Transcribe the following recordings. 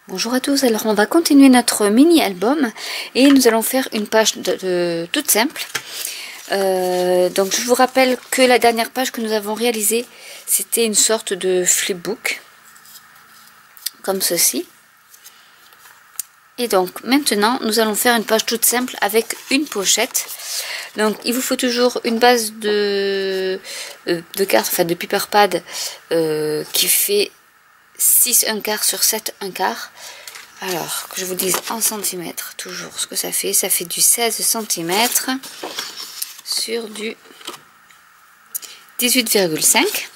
Bonjour à tous, alors on va continuer notre mini-album et nous allons faire une page toute simple. Donc je vous rappelle que la dernière page que nous avons réalisée, c'était une sorte de flipbook, comme ceci. Et donc maintenant, nous allons faire une page toute simple avec une pochette. Donc il vous faut toujours une base de cartes, enfin de paper pad qui fait 6 1/4 sur 7 1/4. Alors, que je vous dise en centimètres, toujours ce que ça fait du 16 cm sur du 18,5.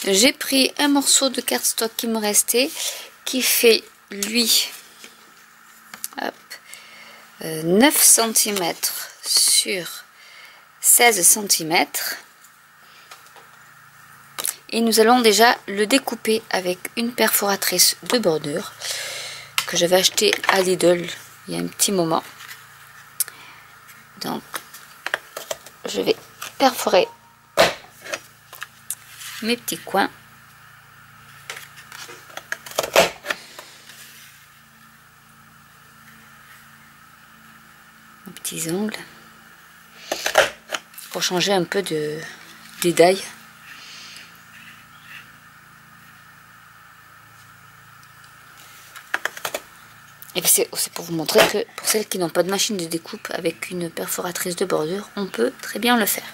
J'ai pris un morceau de cardstock qui me restait, qui fait, lui, 9 cm sur 16 cm. Et nous allons déjà le découper avec une perforatrice de bordure que j'avais acheté à Lidl il y a un petit moment. Donc, je vais perforer mes petits coins. Mes petits ongles. Pour changer un peu de détail. Et c'est pour vous montrer que pour celles qui n'ont pas de machine de découpe avec une perforatrice de bordure, on peut très bien le faire.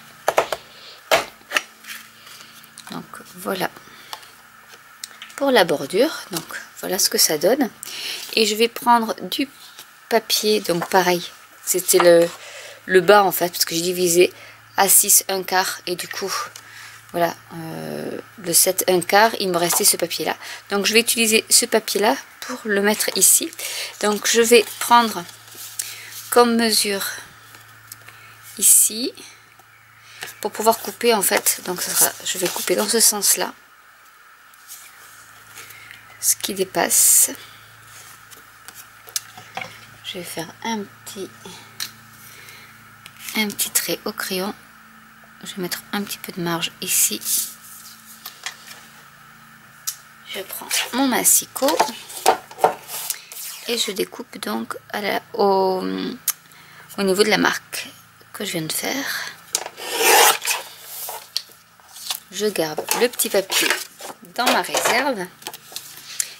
Donc voilà pour la bordure. Donc voilà ce que ça donne. Et je vais prendre du papier, donc pareil, c'était le bas en fait, parce que j'ai divisé à 6 1/4 et du coup voilà, le 7 1/4, il me restait ce papier là. Donc je vais utiliser ce papier là pour le mettre ici. Donc je vais prendre comme mesure ici pour pouvoir couper en fait. Donc ça sera, je vais couper dans ce sens là ce qui dépasse. Je vais faire un petit trait au crayon. Je vais mettre un petit peu de marge ici. Je prends mon massicot et je découpe donc au niveau de la marque que je viens de faire. Je garde le petit papier dans ma réserve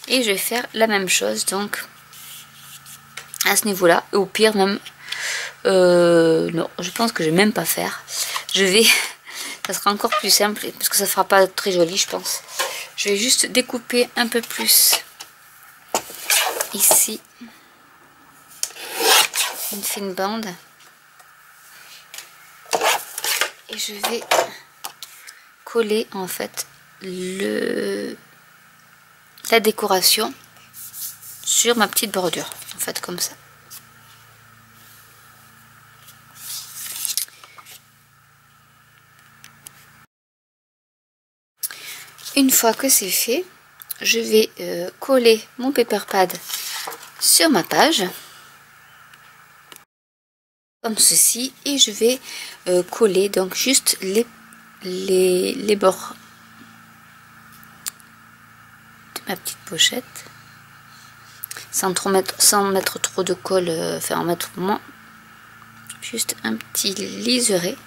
et je vais faire la même chose donc à ce niveau là, au pire même non, je pense que je vais même pas faire, ça sera encore plus simple parce que ça fera pas très joli, je pense. Je vais juste découper un peu plus ici, une fine bande, et je vais coller en fait la décoration sur ma petite bordure, en fait comme ça. Une fois que c'est fait, je vais coller mon paper pad sur ma page comme ceci, et je vais coller donc juste les bords de ma petite pochette sans mettre trop de colle, enfin en mettre moins, juste un petit liseré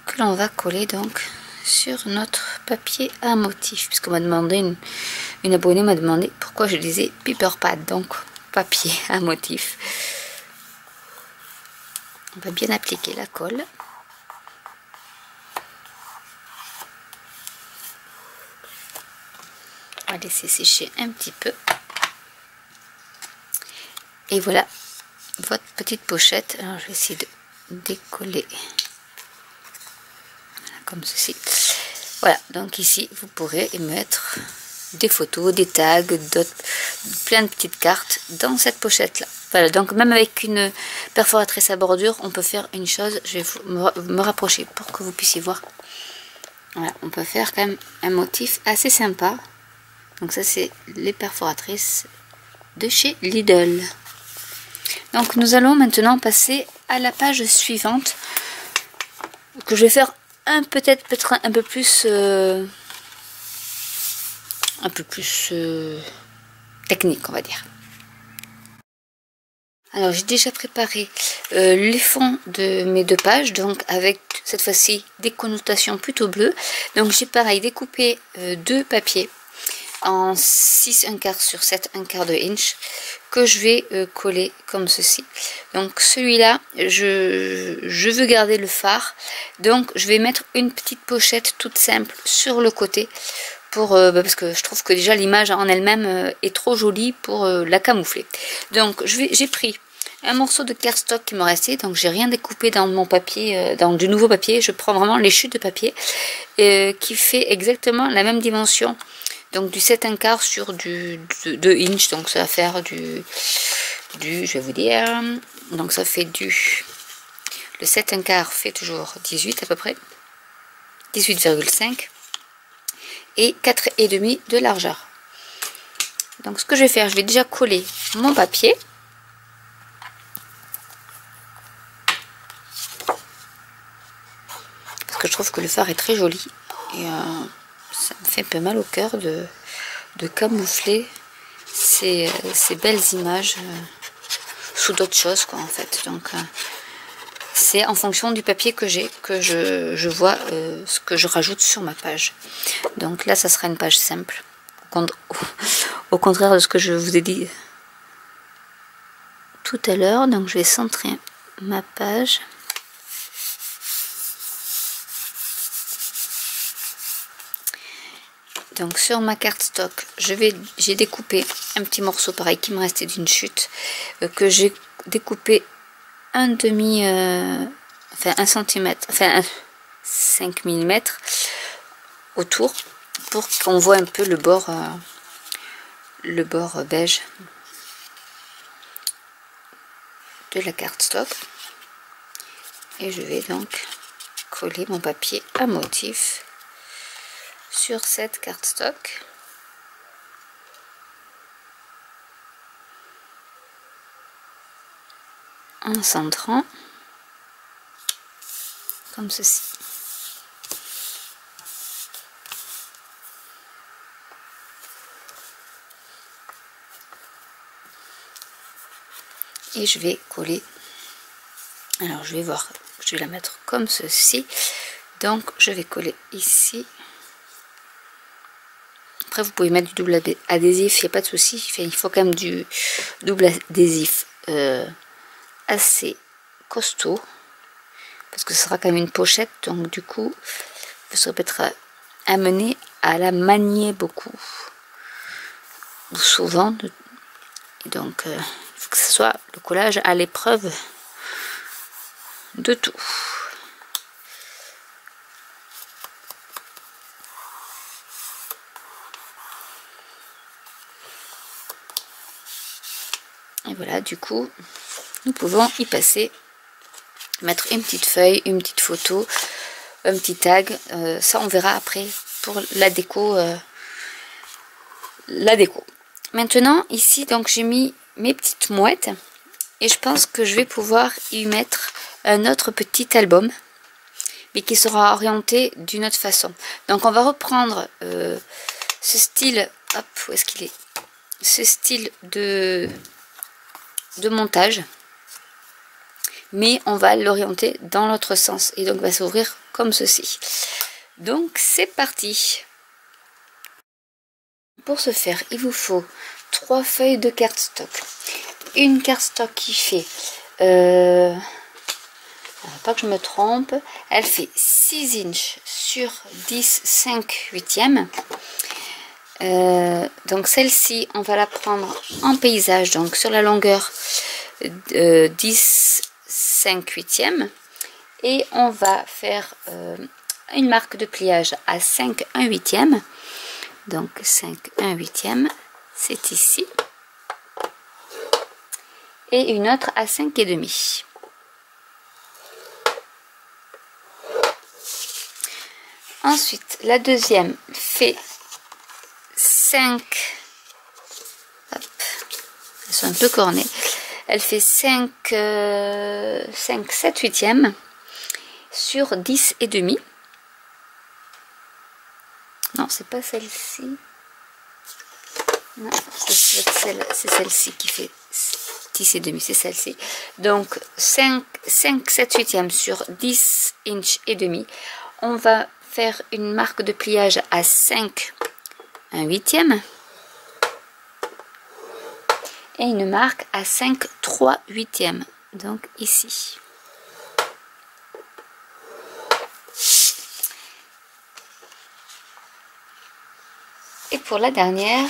que l'on va coller donc sur notre papier à motif, puisqu'on m'a demandé, une abonnée m'a demandé pourquoi je disais paper pad, donc papier à motif. On va bien appliquer la colle. On va laisser sécher un petit peu. Et voilà votre petite pochette. Alors je vais essayer de décoller. Voilà, comme ceci. Voilà, donc ici vous pourrez y mettre des photos, des tags, plein de petites cartes dans cette pochette là. Voilà, donc même avec une perforatrice à bordure, on peut faire une chose. Je vais me rapprocher pour que vous puissiez voir. Voilà, on peut faire quand même un motif assez sympa. Donc ça c'est les perforatrices de chez Lidl. Donc nous allons maintenant passer à la page suivante, que je vais faire peut-être un peu plus un peu plus technique, on va dire. Alors j'ai déjà préparé les fonds de mes 2 pages, donc avec cette fois-ci des connotations plutôt bleues. Donc j'ai pareil découpé 2 papiers en 6 1/4 sur 7 1/4 de inch que je vais coller comme ceci. Donc celui-là, je veux garder le phare, donc je vais mettre une petite pochette toute simple sur le côté pour parce que je trouve que déjà l'image en elle-même est trop jolie pour la camoufler. Donc j'ai pris un morceau de cardstock qui me restait, donc j'ai rien découpé dans mon papier, dans du nouveau papier. Je prends vraiment les chutes de papier qui fait exactement la même dimension, donc du 7 1/4 sur du 2 inch, donc ça va faire du je vais vous dire, donc ça fait le 7 1/4 fait toujours 18 à peu près, 18,5 et 4,5 de largeur. Donc ce que je vais faire, je vais déjà coller mon papier. Parce que je trouve que le phare est très joli. Et ça me fait un peu mal au cœur de camoufler ces belles images sous d'autres choses, quoi, en fait. Donc c'est en fonction du papier que j'ai que je vois ce que je rajoute sur ma page. Donc là, ça sera une page simple. Au contraire de ce que je vous ai dit tout à l'heure. Donc je vais centrer ma page. Donc sur ma cardstock, j'ai découpé un petit morceau pareil qui me restait d'une chute, que j'ai découpé un centimètre, enfin 5 mm autour, pour qu'on voit un peu le bord beige de la cardstock. Et je vais donc coller mon papier à motif sur cette cardstock. En centrant comme ceci. Et je vais coller. Alors je vais voir, je vais la mettre comme ceci. Donc je vais coller ici. Après vous pouvez mettre du double adhésif, il n'y a pas de souci. Il faut quand même du double adhésif assez costaud, parce que ce sera quand même une pochette, donc du coup vous serez peut-être amené à la manier beaucoup ou souvent, et donc il faut que ce soit le collage à l'épreuve de tout. Et voilà, du coup nous pouvons y passer, mettre une petite feuille, une petite photo, un petit tag, ça on verra après pour la déco. Maintenant ici, donc j'ai mis mes petites mouettes et je pense que je vais pouvoir y mettre un autre petit album, mais qui sera orienté d'une autre façon. Donc on va reprendre ce style, hop, où est-ce qu'il est, ce style de montage, mais on va l'orienter dans l'autre sens, et donc va s'ouvrir comme ceci. Donc c'est parti. Pour ce faire, il vous faut 3 feuilles de cardstock. Une cardstock qui fait, pas que je me trompe, elle fait 6 inches sur 10 5/8. Donc celle-ci, on va la prendre en paysage, donc sur la longueur 10 5/8, et on va faire une marque de pliage à 5 1/8. Donc 5 1/8, c'est ici, et une autre à 5,5. Ensuite, la deuxième fait 5, hop, elles sont un peu cornées, elle fait 5 7/8 sur 10,5. Non, c'est pas celle-ci. Non, c'est celle-ci qui fait 10 et demi, c'est celle-ci. Donc 5, 7 huitièmes sur 10 inch et demi. On va faire une marque de pliage à 5 1 huitième et une marque à 5 3 huitièmes. Donc ici. Et pour la dernière,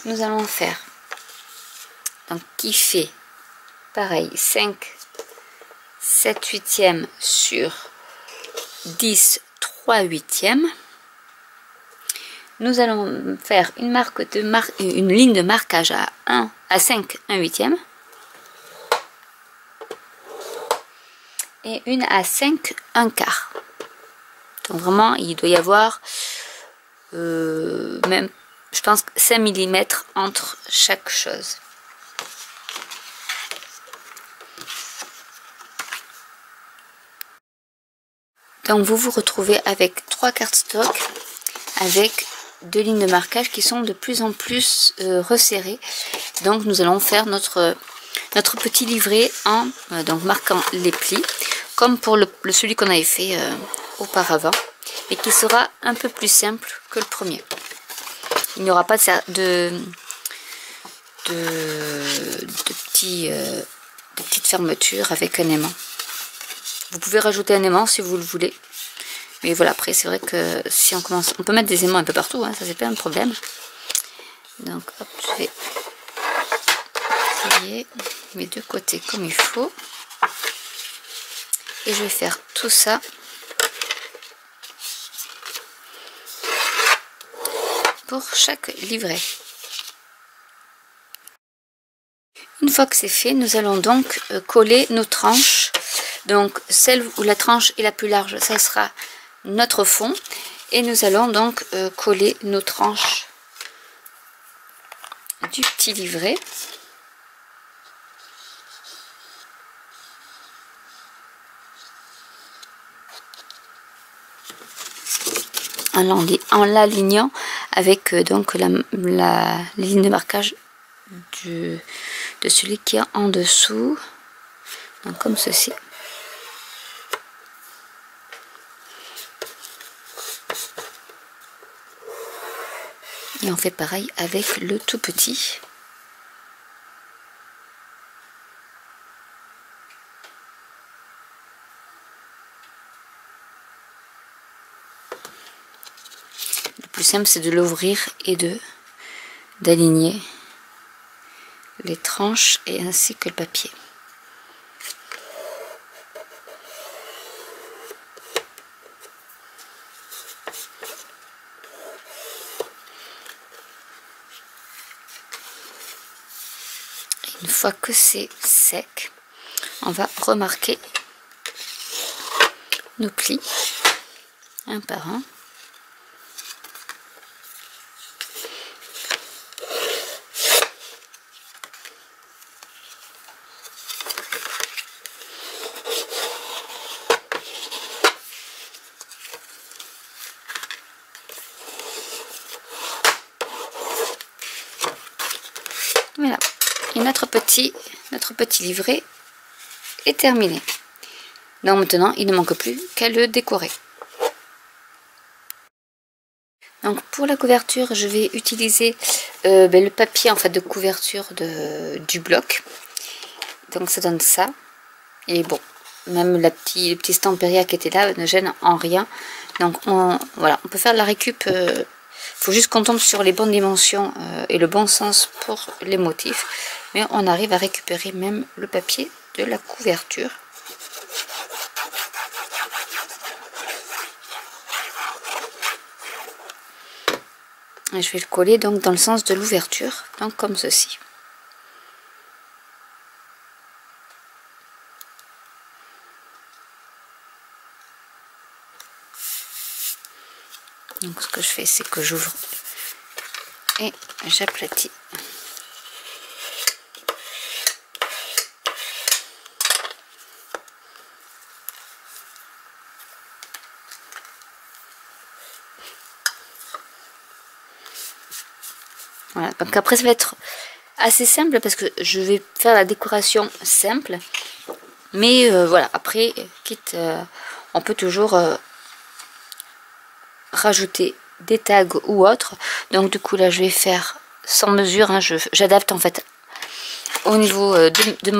nous allons faire, donc qui fait pareil 5 7 huitièmes sur 10 3 huitièmes. Nous allons faire une une ligne de marquage à 5 1 huitième et une à 5 1 quart. Donc vraiment il doit y avoir même je pense 5 mm entre chaque chose. Donc vous vous retrouvez avec 3 cardstock avec 2 lignes de marquage qui sont de plus en plus resserrées. Donc nous allons faire notre petit livret en donc marquant les plis comme pour celui qu'on avait fait auparavant, mais qui sera un peu plus simple que le premier. Il n'y aura pas de petites fermetures avec un aimant. Vous pouvez rajouter un aimant si vous le voulez. Mais voilà, après c'est vrai que si on commence, on peut mettre des aimants un peu partout, hein, ça c'est pas un problème. Donc hop, je vais plier mes deux côtés comme il faut. Et je vais faire tout ça pour chaque livret. Une fois que c'est fait, nous allons donc coller nos tranches. Donc celle où la tranche est la plus large, ça sera notre fond. Et nous allons donc coller nos tranches du petit livret. En l'alignant avec donc la ligne de marquage de celui qui est en dessous, donc comme ceci. Et on fait pareil avec le tout petit. Le plus simple, c'est de l'ouvrir et d'aligner les tranches et ainsi que le papier. Une fois que c'est sec, on va remarquer nos plis un par un. Voilà, et notre petit livret est terminé. Donc maintenant, il ne manque plus qu'à le décorer. Donc pour la couverture, je vais utiliser le papier en fait de couverture du bloc. Donc ça donne ça. Et bon, même le petit Stamperia qui était là ne gêne en rien. Donc voilà, on peut faire de la récup. Faut juste qu'on tombe sur les bonnes dimensions et le bon sens pour les motifs. Mais on arrive à récupérer même le papier de la couverture. Et je vais le coller donc dans le sens de l'ouverture, donc comme ceci. Donc ce que je fais, c'est que j'ouvre et j'aplatis. Voilà, donc après ça va être assez simple parce que je vais faire la décoration simple. Mais voilà, après, quitte, on peut toujours rajouter des tags ou autre. Donc du coup là je vais faire sans mesure, hein, j'adapte en fait au niveau de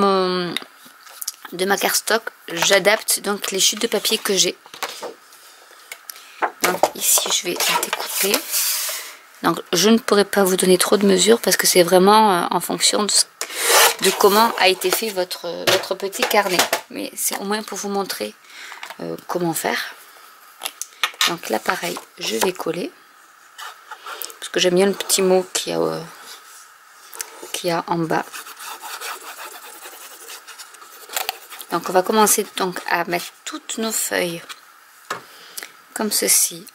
ma cardstock, j'adapte donc les chutes de papier que j'ai. Donc ici je vais découper. Donc je ne pourrai pas vous donner trop de mesures parce que c'est vraiment en fonction de comment a été fait votre petit carnet. Mais c'est au moins pour vous montrer comment faire. Donc là pareil, je vais coller. Parce que j'aime bien le petit mot qu'il y a en bas. Donc on va commencer donc à mettre toutes nos feuilles comme ceci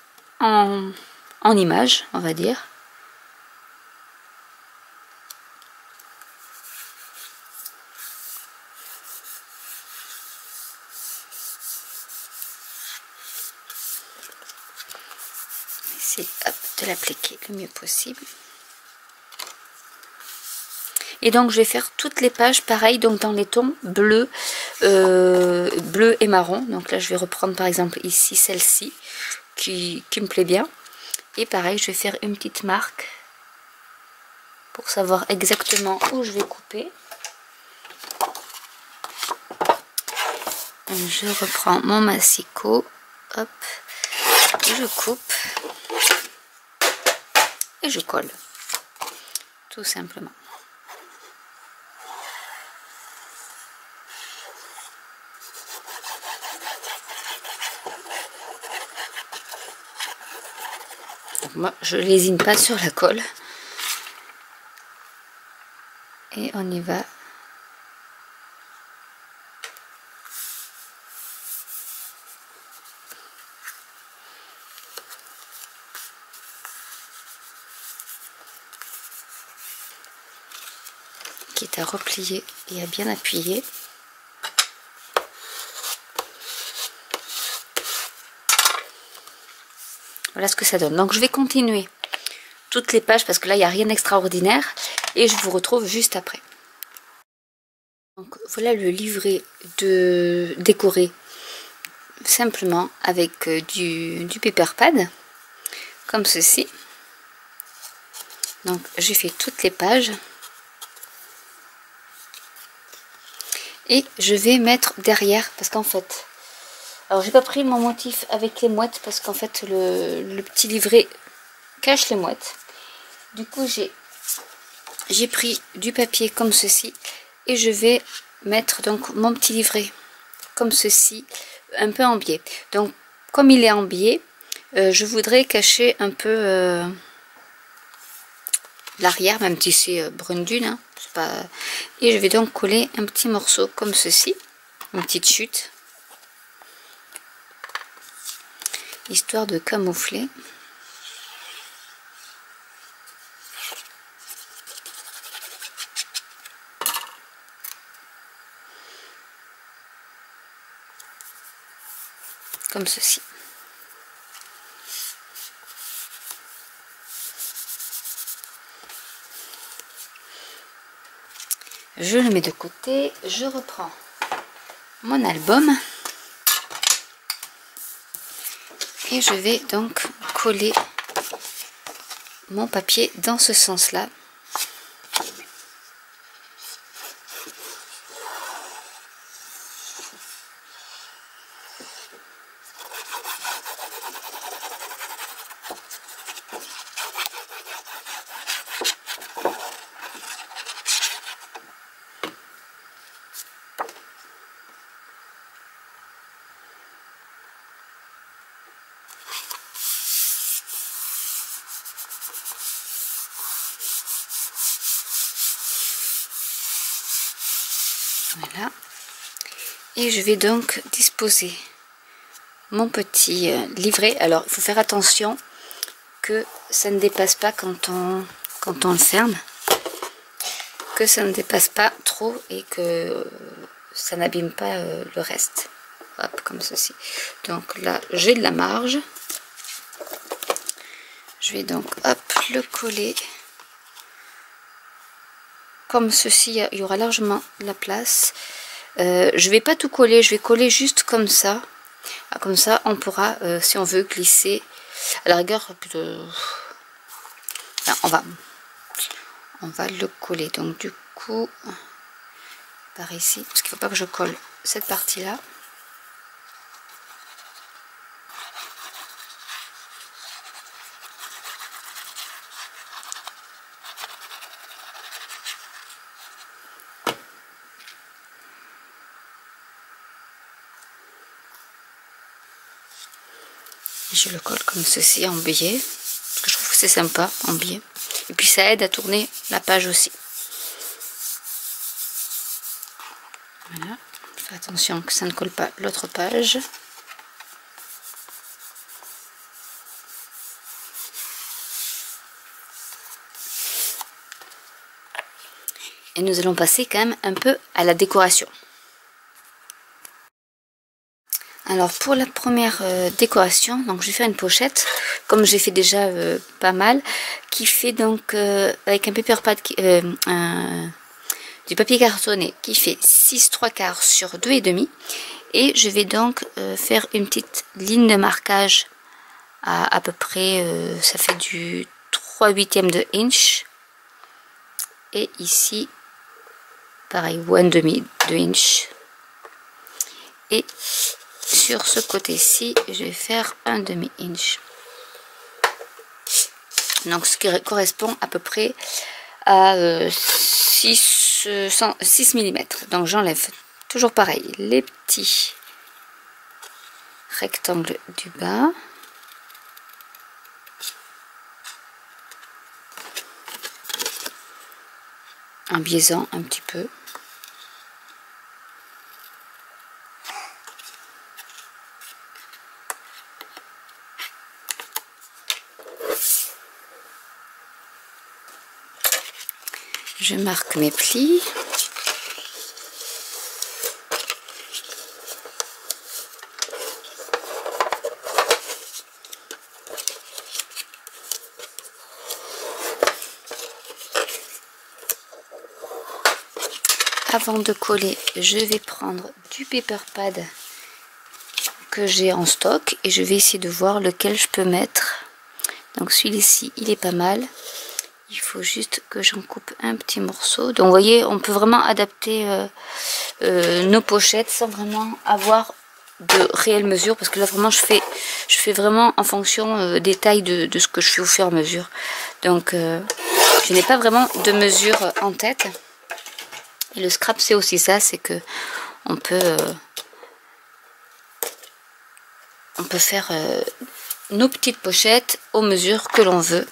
en image, on va dire. Essayer de l'appliquer le mieux possible. Et donc je vais faire toutes les pages pareil, donc dans les tons bleu, bleu et marron. Donc là je vais reprendre par exemple ici celle-ci qui me plaît bien. Et pareil je vais faire une petite marque pour savoir exactement où je vais couper. Donc, je reprends mon massicot, hop, je coupe et je colle, tout simplement. Donc, moi, je lésine pas sur la colle. Et on y va. Quitte à replier et à bien appuyer. Voilà ce que ça donne. Donc je vais continuer toutes les pages parce que là il n'y a rien d'extraordinaire et je vous retrouve juste après. Donc voilà le livret décoré simplement avec du paper pad comme ceci. Donc j'ai fait toutes les pages et je vais mettre derrière parce qu'en fait, alors j'ai pas pris mon motif avec les mouettes parce qu'en fait le petit livret cache les mouettes. Du coup j'ai pris du papier comme ceci et je vais mettre donc mon petit livret comme ceci, un peu en biais. Donc comme il est en biais, je voudrais cacher un peu l'arrière, même si c'est brune dune, hein, pas... Et je vais donc coller un petit morceau comme ceci, une petite chute, histoire de camoufler. Comme ceci. Je le mets de côté, je reprends mon album et je vais donc coller mon papier dans ce sens-là. Voilà. Et je vais donc disposer mon petit livret. Alors, il faut faire attention que ça ne dépasse pas quand on le ferme. Que ça ne dépasse pas trop et que ça n'abîme pas le reste. Hop, comme ceci. Donc là, j'ai de la marge. Je vais donc, hop, le coller comme ceci, il y aura largement de la place. Je vais pas tout coller, je vais coller juste comme ça. Comme ça, on pourra, si on veut, glisser. À la rigueur, plutôt... Enfin, on va le coller. Donc du coup, par ici, parce qu'il ne faut pas que je colle cette partie-là. Je le colle comme ceci en biais, parce que je trouve que c'est sympa en biais. Et puis ça aide à tourner la page aussi. Voilà, fais attention que ça ne colle pas l'autre page. Et nous allons passer quand même un peu à la décoration. Alors pour la première décoration, donc je vais faire une pochette, comme j'ai fait déjà pas mal, qui fait donc avec un paper pad, du papier cartonné qui fait 6/3 sur 2,5. Et je vais donc faire une petite ligne de marquage à peu près, ça fait du 3/8 de inch. Et ici, pareil, ou 1/2 de inch. Et sur ce côté-ci, je vais faire 1/2 inch. Donc ce qui correspond à peu près à 6 mm. Donc j'enlève toujours pareil les petits rectangles du bas. En biaisant un petit peu. Je marque mes plis. Avant de coller, je vais prendre du paper pad que j'ai en stock et je vais essayer de voir lequel je peux mettre. Donc celui-ci, il est pas mal. Il faut juste que j'en coupe un petit morceau. Donc vous voyez, on peut vraiment adapter nos pochettes sans vraiment avoir de réelles mesures, parce que là vraiment je fais vraiment en fonction des tailles de ce que je fais au fur et à mesure. Donc je n'ai pas vraiment de mesure en tête. Et le scrap c'est aussi ça, c'est que on peut faire nos petites pochettes aux mesures que l'on veut.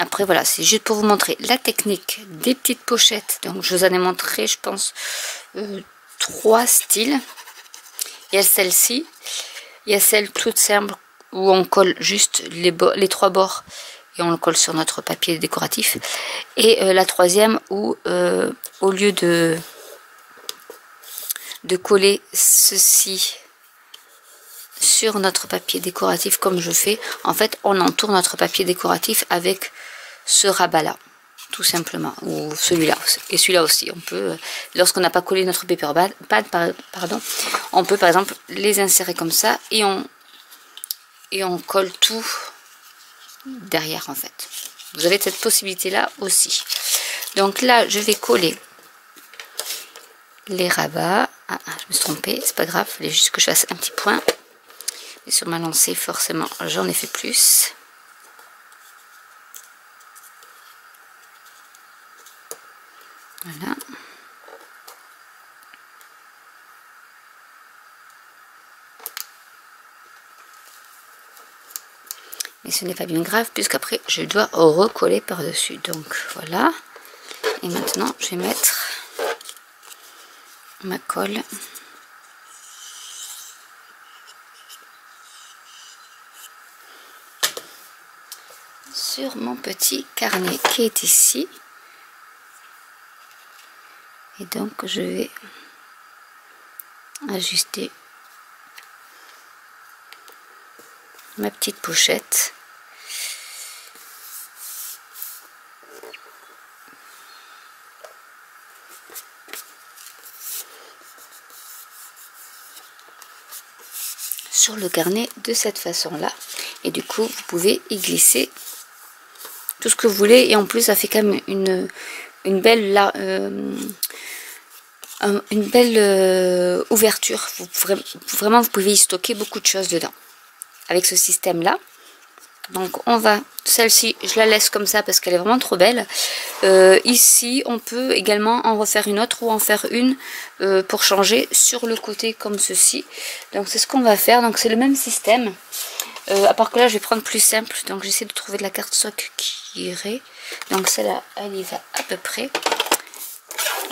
Après voilà, c'est juste pour vous montrer la technique des petites pochettes. Donc je vous en ai montré, je pense, 3 styles. Il y a celle-ci, il y a celle toute simple où on colle juste les 3 bords et on le colle sur notre papier décoratif. Et la troisième où au lieu de coller ceci sur notre papier décoratif comme je fais, en fait on entoure notre papier décoratif avec ce rabat là, tout simplement, ou celui-là, et celui-là aussi. On peut, lorsqu'on n'a pas collé notre paper pad, pardon, on peut par exemple les insérer comme ça et on colle tout derrière en fait. Vous avez cette possibilité là aussi. Donc là je vais coller les rabats. Ah, je me suis trompée, c'est pas grave, il fallait juste que je fasse un petit point. Et sur ma lancée, forcément, j'en ai fait plus. Voilà. Mais ce n'est pas bien grave, puisqu'après, je dois recoller par-dessus. Donc, voilà. Et maintenant, je vais mettre ma colle. Sur mon petit carnet qui est ici. Et donc je vais ajuster ma petite pochette. sur le carnet de cette façon là, et du coup vous pouvez y glisser tout ce que vous voulez, et en plus ça fait quand même une belle ouverture. Vraiment vous pouvez y stocker beaucoup de choses dedans avec ce système là. Donc on va, celle-ci je la laisse comme ça parce qu'elle est vraiment trop belle. Ici on peut également en refaire une autre ou en faire une pour changer sur le côté comme ceci. Donc c'est ce qu'on va faire. Donc c'est le même système, à part que là je vais prendre plus simple. Donc j'essaie de trouver de la cardstock qui irait. Donc celle-là elle y va à peu près.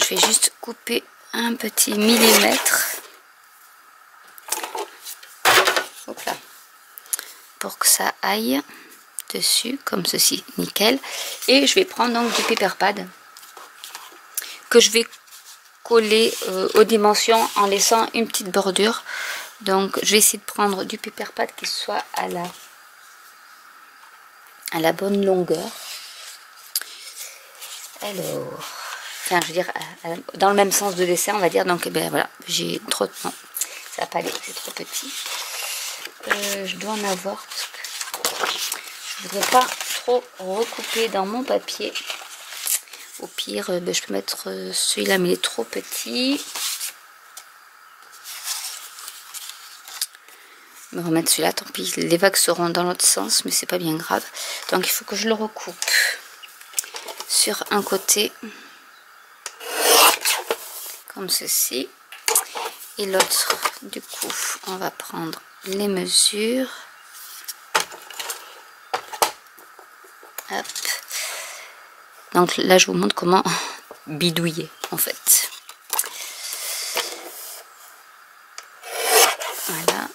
Je vais juste couper un petit millimètre. Hop là. Pour que ça aille dessus comme ceci, nickel. Et je vais prendre donc du paper pad que je vais coller aux dimensions en laissant une petite bordure. Donc je vais essayer de prendre du paper pad qui soit à la bonne longueur. Alors, enfin je veux dire dans le même sens de dessin on va dire. Donc ben voilà, j'ai trop, non ça va pas aller, c'est trop petit. Je dois en avoir parce que je ne voudrais pas trop recouper dans mon papier. Au pire, ben, je peux mettre celui-là, mais il est trop petit. Je vais remettre celui-là, tant pis, les vagues seront dans l'autre sens, mais c'est pas bien grave. Donc il faut que je le recoupe sur un côté, comme ceci. Et l'autre, du coup, on va prendre les mesures. Hop. Donc là je vous montre comment bidouiller en fait. Voilà.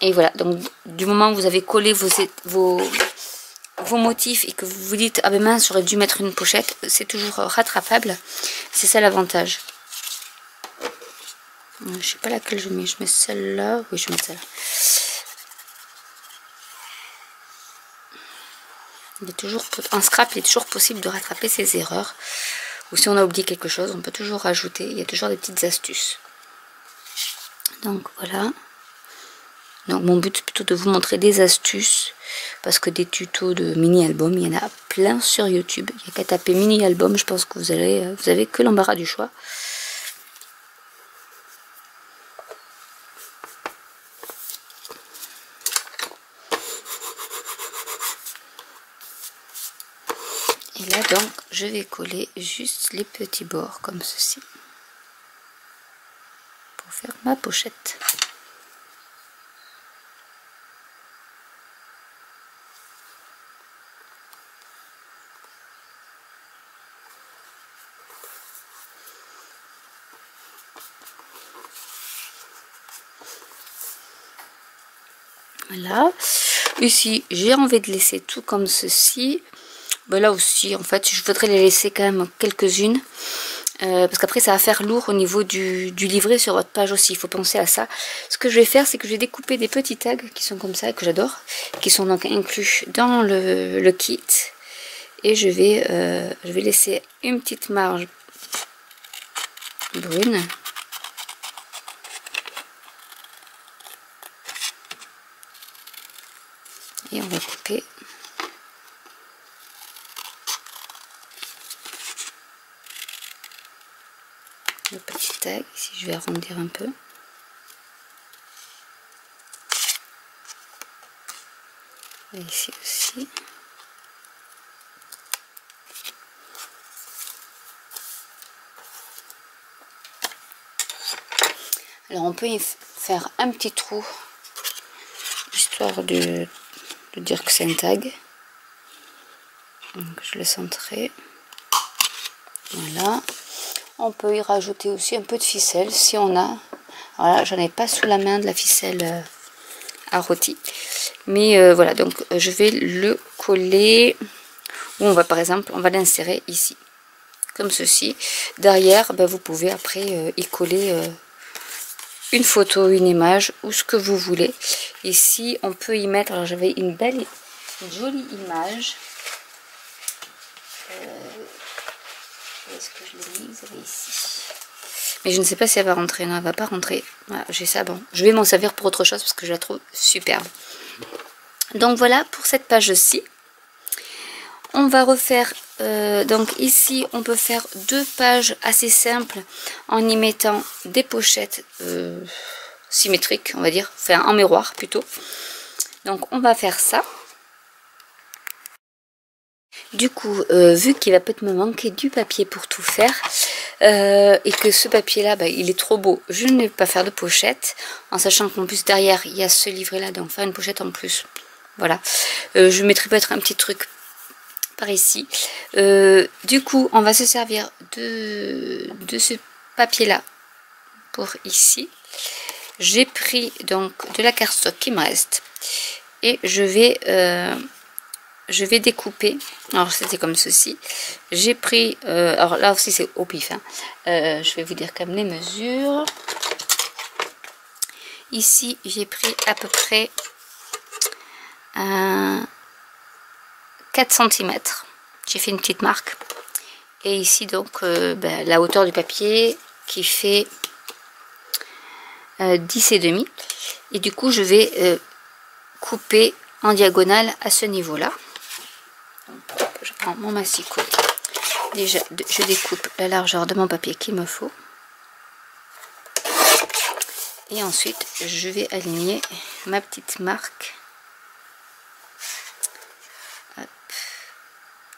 Et voilà, donc du moment où vous avez collé vos motifs et que vous vous dites ah ben mince j'aurais dû mettre une pochette, c'est toujours rattrapable. C'est ça l'avantage. Je sais pas laquelle je mets celle-là. Oui, je mets celle-là. Il est toujours, en scrap, il est toujours possible de rattraper ses erreurs. Ou si on a oublié quelque chose, on peut toujours rajouter. Il y a toujours des petites astuces. Donc voilà. Donc mon but c'est plutôt de vous montrer des astuces. Parce que des tutos de mini-album, il y en a plein sur YouTube. Il n'y a qu'à taper mini-album, je pense que vous avez que l'embarras du choix. Et là donc je vais coller juste les petits bords comme ceci pour faire ma pochette. Voilà. Ici j'ai envie de laisser tout comme ceci. Ben là aussi en fait je voudrais les laisser quand même quelques-unes parce qu'après ça va faire lourd au niveau du livret sur votre page aussi, il faut penser à ça. Ce que je vais faire c'est que je vais découper des petits tags qui sont comme ça, que j'adore, qui sont donc inclus dans le kit, et je vais laisser une petite marge brune. Et on va couper le petit tag. Ici je vais arrondir un peu. Et ici aussi. Alors on peut y faire un petit trou, histoire de dire que c'est un tag. Donc je le centrerai. Voilà. On peut y rajouter aussi un peu de ficelle si on a. Voilà, j'en ai pas sous la main de la ficelle à rôti. Mais voilà, donc je vais le coller. Ou on va par exemple, on va l'insérer ici. Comme ceci. Derrière, ben, vous pouvez après y coller une photo, une image ou ce que vous voulez. Ici, on peut y mettre. Alors j'avais une jolie image. Où est-ce que je l'ai mise? Elle est ici. Mais je ne sais pas si elle va rentrer. Non, elle va pas rentrer. Voilà, j'ai ça, bon. Je vais m'en servir pour autre chose parce que je la trouve superbe. Donc voilà pour cette page-ci. On va refaire, donc ici on peut faire 2 pages assez simples en y mettant des pochettes symétriques, on va dire, enfin en miroir plutôt. Donc on va faire ça. Du coup, vu qu'il va peut-être me manquer du papier pour tout faire, et que ce papier là, bah, il est trop beau, je ne vais pas faire de pochette, en sachant qu'en plus derrière il y a ce livret là, donc faire une pochette en plus. Voilà, je mettrai peut-être un petit truc par ici. Du coup, on va se servir de ce papier là pour ici. J'ai pris donc de la cardstock qui me reste et je vais découper. Alors c'était comme ceci. J'ai pris, alors là aussi c'est au pif, hein. Je vais vous dire comme les mesures. Ici j'ai pris à peu près 4 cm. J'ai fait une petite marque. Et ici donc la hauteur du papier qui fait 10,5. Et du coup je vais couper en diagonale à ce niveau là. Je prends mon massicot. Déjà je découpe la largeur de mon papier qu'il me faut. Et ensuite je vais aligner ma petite marque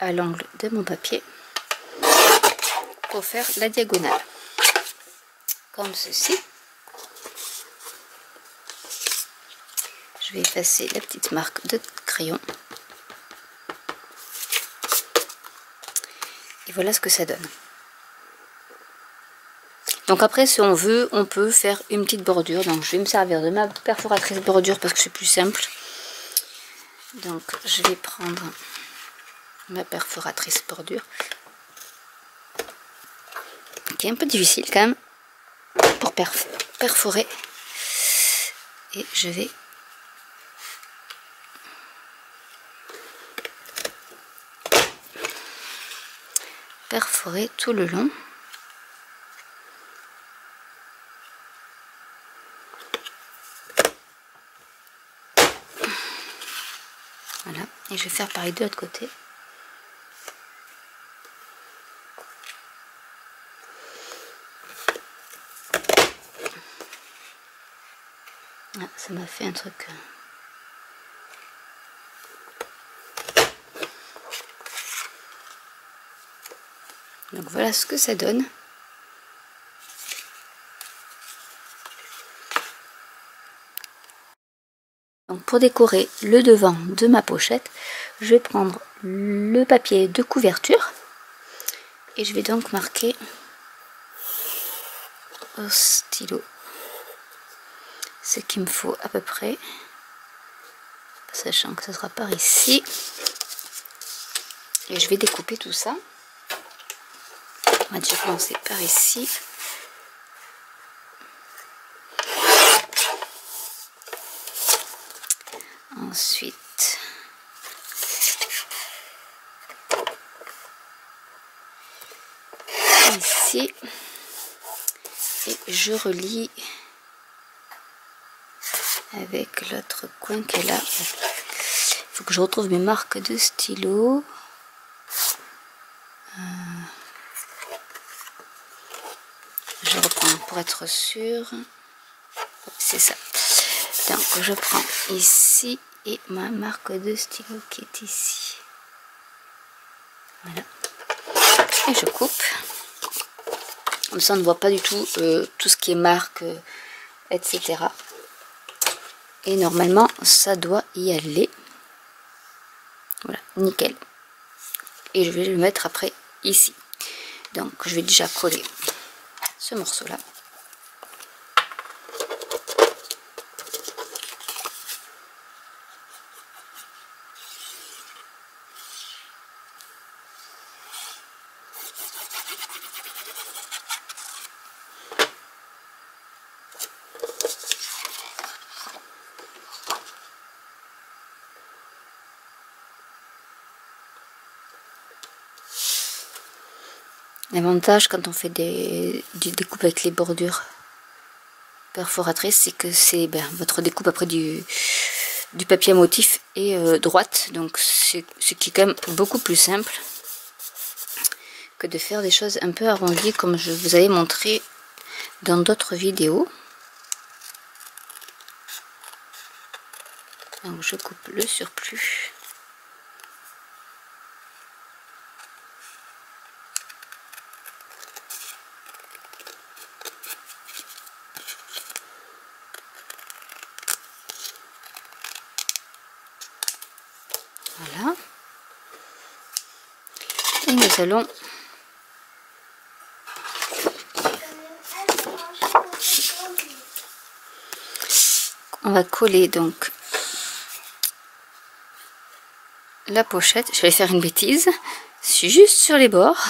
à l'angle de mon papier pour faire la diagonale comme ceci. Je vais effacer la petite marque de crayon et voilà ce que ça donne. Donc après si on veut on peut faire une petite bordure, donc je vais me servir de ma perforatrice bordure parce que c'est plus simple. Donc je vais prendre ma perforatrice bordure qui est un peu difficile quand même pour perforer, et je vais perforer tout le long. Voilà, et je vais faire pareil de l'autre côté. Ah, ça m'a fait un truc. Donc voilà ce que ça donne. Donc pour décorer le devant de ma pochette, je vais prendre le papier de couverture et je vais donc marquer au stylo ce qu'il me faut à peu près, sachant que ce sera par ici, et je vais découper tout ça. On va déjà commencer par ici. Ensuite ici, et je relie avec l'autre coin qui est là. Il faut que je retrouve mes marques de stylo. Je reprends pour être sûre. C'est ça. Donc je prends ici et ma marque de stylo qui est ici. Voilà. Et je coupe. Comme ça on ne voit pas du tout tout ce qui est marque, etc. Et normalement ça doit y aller. Voilà, nickel. Et je vais le mettre après ici. Donc je vais déjà coller ce morceau là. L'avantage quand on fait des découpes avec les bordures perforatrices, c'est que c'est votre découpe après du papier à motif est droite, donc ce qui est quand même beaucoup plus simple que de faire des choses un peu arrondies comme je vous avais montré dans d'autres vidéos. Donc je coupe le surplus. Voilà. Et nous allons on va coller donc la pochette. Je vais faire une bêtise, c'est juste sur les bords.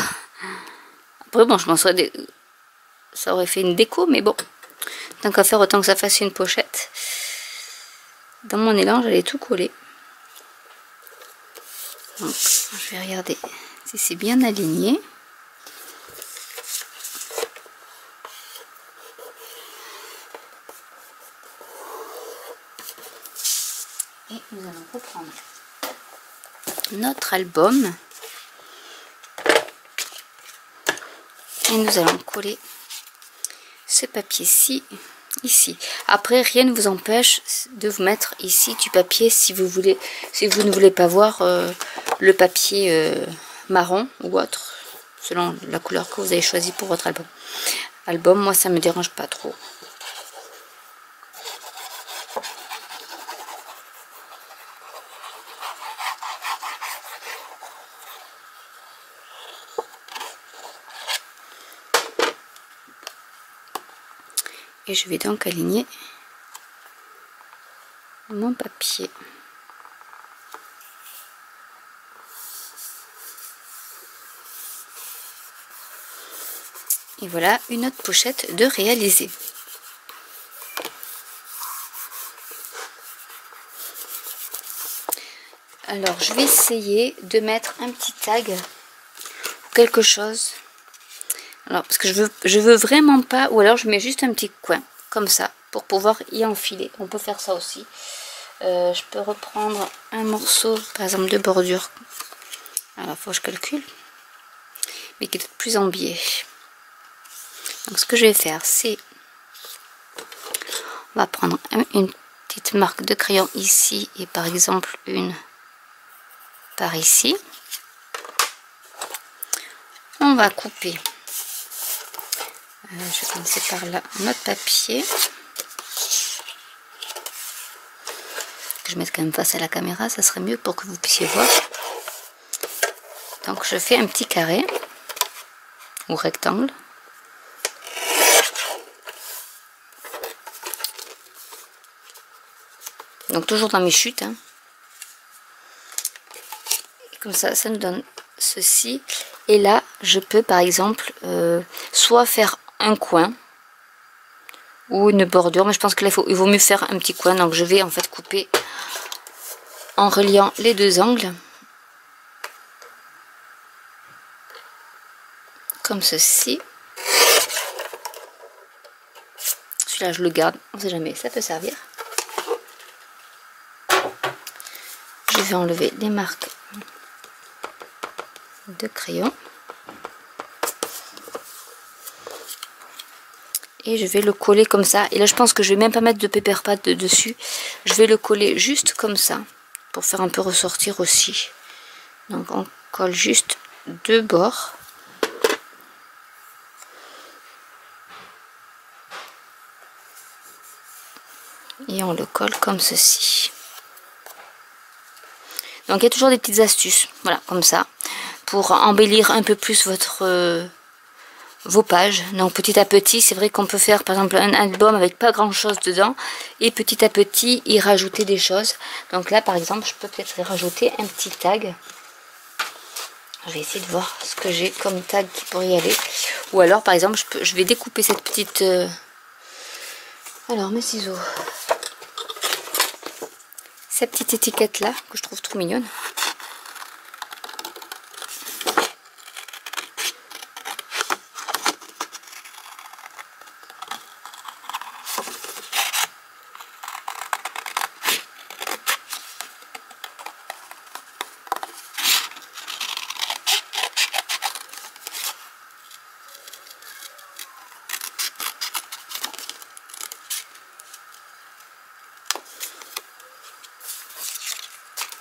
Après bon, je m'en serais ça aurait fait une déco, mais bon, tant qu'à faire, autant que ça fasse une pochette. Dans mon élan, j'allais tout coller. Donc, je vais regarder si c'est bien aligné. Et nous allons reprendre notre album. Et nous allons coller ce papier-ci ici. Après, rien ne vous empêche de vous mettre ici du papier si vous voulez, si vous ne voulez pas voir le papier marron ou autre, selon la couleur que vous avez choisi pour votre album. Moi, ça me dérange pas trop. Et je vais donc aligner mon papier. Et voilà une autre pochette de réaliser. Alors je vais essayer de mettre un petit tag ou quelque chose. Alors parce que je veux vraiment pas, ou alors je mets juste un petit coin comme ça pour pouvoir y enfiler. On peut faire ça aussi. Je peux reprendre un morceau par exemple de bordure. Alors faut que je calcule, mais qui est plus en biais. Donc ce que je vais faire, c'est on va prendre une petite marque de crayon ici et par exemple une par ici. On va couper. Je vais commencer par là notre papier. Que je mette quand même face à la caméra, ça serait mieux pour que vous puissiez voir. Donc je fais un petit carré ou rectangle. Donc toujours dans mes chutes. Hein. Et comme ça, ça nous donne ceci. Et là, je peux par exemple soit faire un coin ou une bordure. Mais je pense que là, il vaut mieux faire un petit coin. Donc je vais en fait couper en reliant les deux angles. Comme ceci. Celui-là, je le garde. On ne sait jamais, ça peut servir. Je vais enlever les marques de crayon. Et je vais le coller comme ça. Et là, je pense que je vais même pas mettre de paper pad dessus. Je vais le coller juste comme ça. Pour faire un peu ressortir aussi. Donc, on colle juste deux bords. Et on le colle comme ceci. Donc, il y a toujours des petites astuces. Voilà, comme ça. Pour embellir un peu plus vos pages. Donc petit à petit, c'est vrai qu'on peut faire par exemple un album avec pas grand chose dedans et petit à petit y rajouter des choses. Donc là par exemple, je peux peut-être y rajouter un petit tag. Je vais essayer de voir ce que j'ai comme tag qui pourrait y aller. Ou alors par exemple, je vais découper cette petite... Alors mes ciseaux. Cette petite étiquette là que je trouve trop mignonne.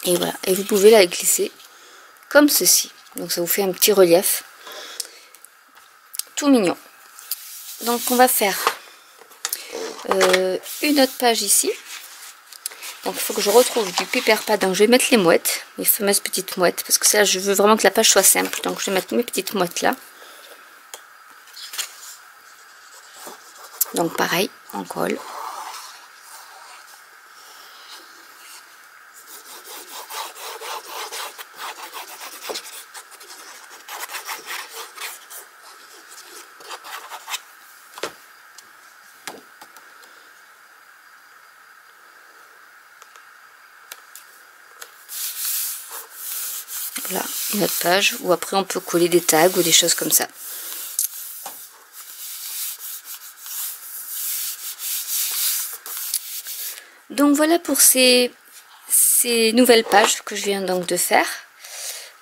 Et voilà, et vous pouvez la glisser comme ceci. Donc ça vous fait un petit relief tout mignon. Donc on va faire une autre page ici. Donc il faut que je retrouve du paper pad. Donc je vais mettre les mouettes, les fameuses petites mouettes, parce que ça je veux vraiment que la page soit simple. Donc je vais mettre mes petites mouettes là. Donc pareil, on colle. Voilà, une autre page où après on peut coller des tags ou des choses comme ça. Donc voilà pour ces nouvelles pages que je viens donc de faire.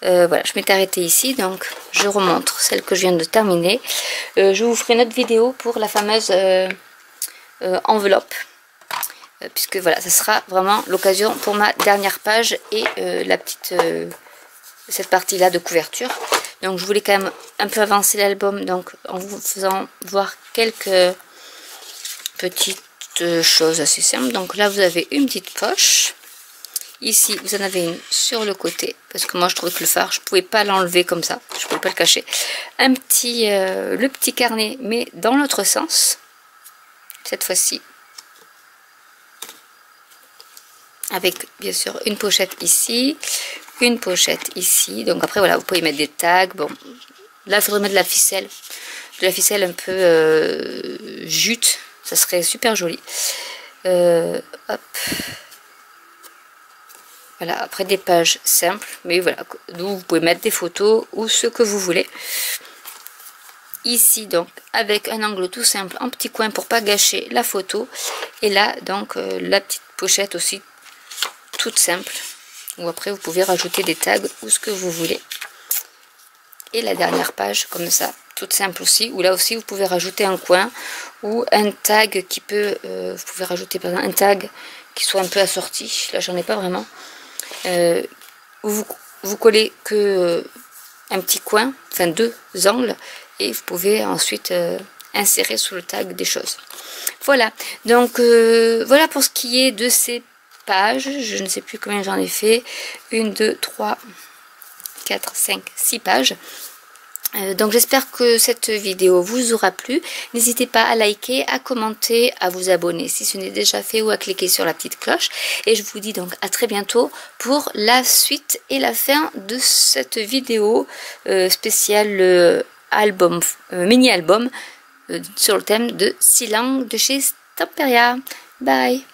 Voilà, je m'étais arrêtée ici, donc je remontre celle que je viens de terminer. Je vous ferai une autre vidéo pour la fameuse enveloppe. Puisque voilà, ça sera vraiment l'occasion pour ma dernière page et la petite... cette partie là de couverture. Donc je voulais quand même un peu avancer l'album, donc en vous faisant voir quelques petites choses assez simples. Donc là vous avez une petite poche, ici vous en avez une sur le côté, parce que moi je trouvais que le fard je pouvais pas l'enlever comme ça, je pouvais pas le cacher. Un petit le petit carnet, mais dans l'autre sens cette fois-ci, avec bien sûr une pochette ici, une pochette ici. Donc après voilà, vous pouvez mettre des tags. Bon, là il faudrait mettre de la ficelle un peu jute, ça serait super joli. Hop, voilà, après des pages simples, mais voilà, d'où vous pouvez mettre des photos ou ce que vous voulez. Ici donc avec un angle tout simple en petit coin pour pas gâcher la photo, et là donc la petite pochette aussi toute simple, ou après vous pouvez rajouter des tags ou ce que vous voulez. Et la dernière page comme ça, toute simple aussi, où là aussi vous pouvez rajouter un coin ou un tag qui peut, vous pouvez rajouter par exemple un tag qui soit un peu assorti. Là j'en ai pas vraiment. Où vous collez que un petit coin, enfin deux angles, et vous pouvez ensuite insérer sous le tag des choses. Voilà, donc voilà pour ce qui est de ces pages. Je ne sais plus combien j'en ai fait, 1, 2, 3, 4, 5, 6 pages. Donc j'espère que cette vidéo vous aura plu. N'hésitez pas à liker, à commenter, à vous abonner si ce n'est déjà fait, ou à cliquer sur la petite cloche. Et je vous dis donc à très bientôt pour la suite et la fin de cette vidéo spéciale album, mini album sur le thème de 6 langues de chez Stamperia. Bye!